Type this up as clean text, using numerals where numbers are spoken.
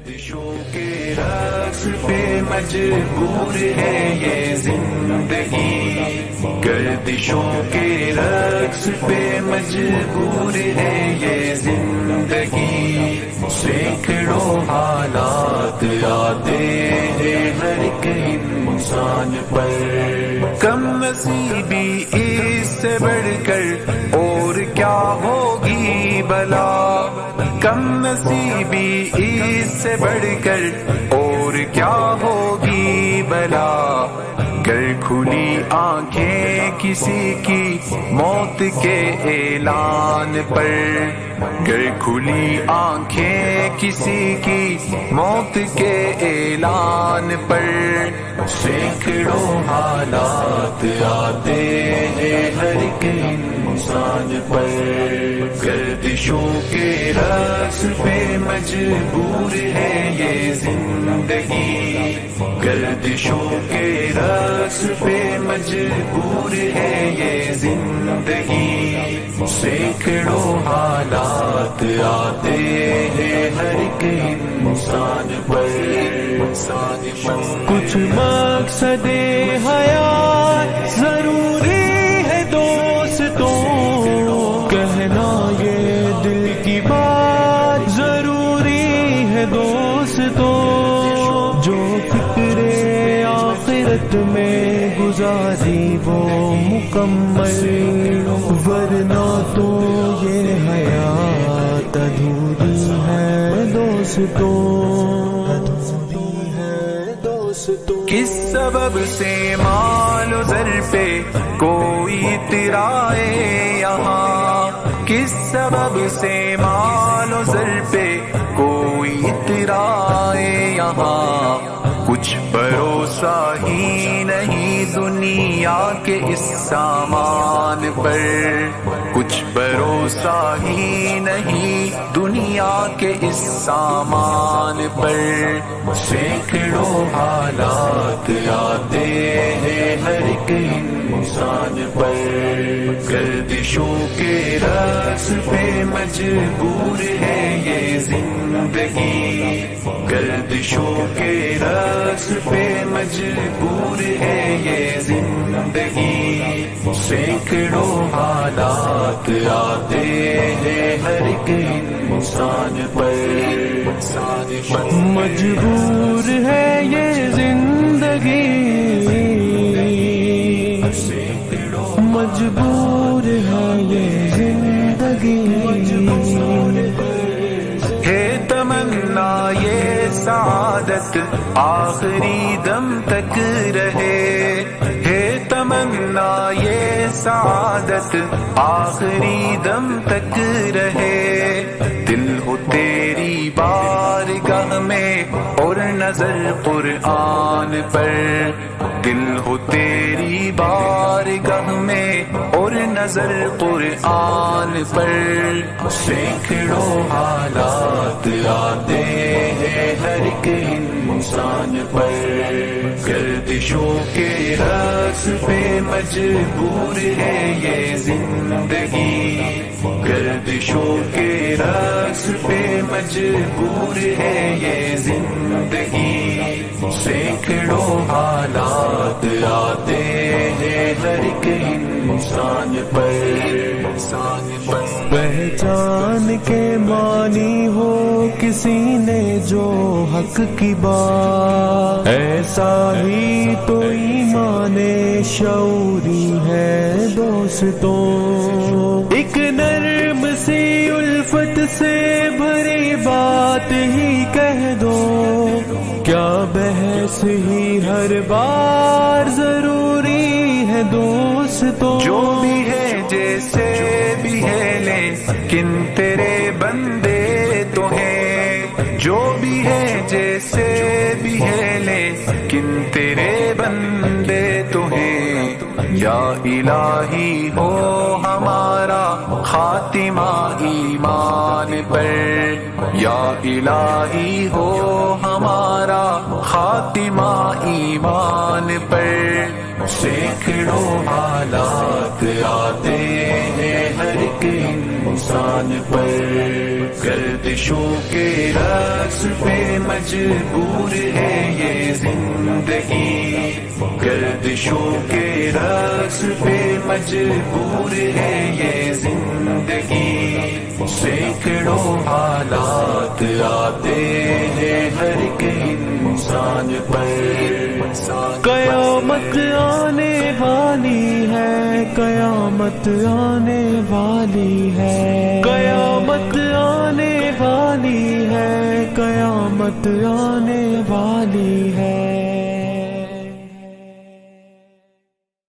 گردشوں کے رقص پہ مجبور ہے یہ زندگی، گردشوں کے رقص پہ مجبور ہے یہ زندگی، سینکڑوں حالات آتے ہیں ہر ایک انسان پر، کم نصیبی اس سے بڑھ کر اور کیا ہوگی بلا، کم نصیبی اس سے بڑھ کر اور کیا ہوگی بلا، گر کھلی آنکھیں کسی کی موت کے اعلان پر، گر کھلی آنکھیں کسی کی موت کے اعلان پر، سینکڑوں حالات آتے ہیں ہر ایک انسان پر، گردشوں کے رقص پہ مجبور ہے یہ زندگی، گردشوں کے رقص پہ مجبور ہے یہ زندگی، سینکڑوں حالات آتے ہیں ہر ایک انسان پر، کچھ مقصد حیات ضروری ہے دوستوں، کہنا یہ دل کی بات ضروری ہے دوستوں، جو فکر آخرت میں گزاری وہ مکمل، ورنہ تو یہ حیات ادھوری ہے دوستوں، کس سبب سے مال و زر پہ کوئی اترائے یہاں، کس سبب سے مال و زر پہ کوئی اترائے یہاں، کچھ بھروسہ ہی نہیں دنیا کے اس سامان پر، کچھ بھروسہ ہی نہیں دنیا کے اس سامان پر، سینکڑوں حالات آتے ہیں ہر ایک انسان پر، گردشوں کے رقص پہ مجبور ہے یہ زندگی، گردشوں کے رقص پہ مجبور ہے یہ زندگی، سینکڑوں حالات آتے ہیں ہر ایک انسان پر، مجبور ہے یہ زندگی، مجبور ہے یہ زندگی، ہے تمنا یہ سعادت آخری دم تک رہے، ہے تمنا یہ سعادت آخری دم تک رہے، دل ہو تیری بارگاہ میں اور نظر قرآن پر، دل ہو تیری بارگاہ میں اور نظر قرآن پر، سینکڑوں حالات آتے ہیں ہر ایک انسان پر، گردشوں کے رقص پہ مجبور ہے یہ زندگی، گردشوں کے رقص پہ مجبور ہے یہ زندگی، سینکڑوں حالات آتے ہیں ہر ایک انسان پر، پہچان کے معنی ہو کسی نے جو حق کی بات، ایسا ہی تو ایمان شعوری ہے دوستوں، ایک نرم سی الفت سے بھری بات ہی کہہ دو، کیا بحث ہی ہر بار ضروری ہے دوستوں، جو بھی ہے جیسے بھی ہے لیکن تیرے بندے تو ہیں، جو بھی ہے جیسے بھی ہے لیکن تیرے بندے تو ہیں، یا الہی ہو ہمارا خاتمہ ایمان پر، یا الہی ہو ہمارا خاتمہ ایمان پر، سینکڑوں حالات آتے ہیں ہر ایک انسان پر، گردشوں کے رقص پہ مجبور ہے یہ زندگی، گردشوں کے رقص پہ مجبور ہے یہ زندگی، سینکڑوں حالات آتے ہیں ہر ایک انسان پر، قیامت آنے والی ہے، قیامت آنے والی ہے، قیامت آنے والی ہے، قیامت آنے والی ہے۔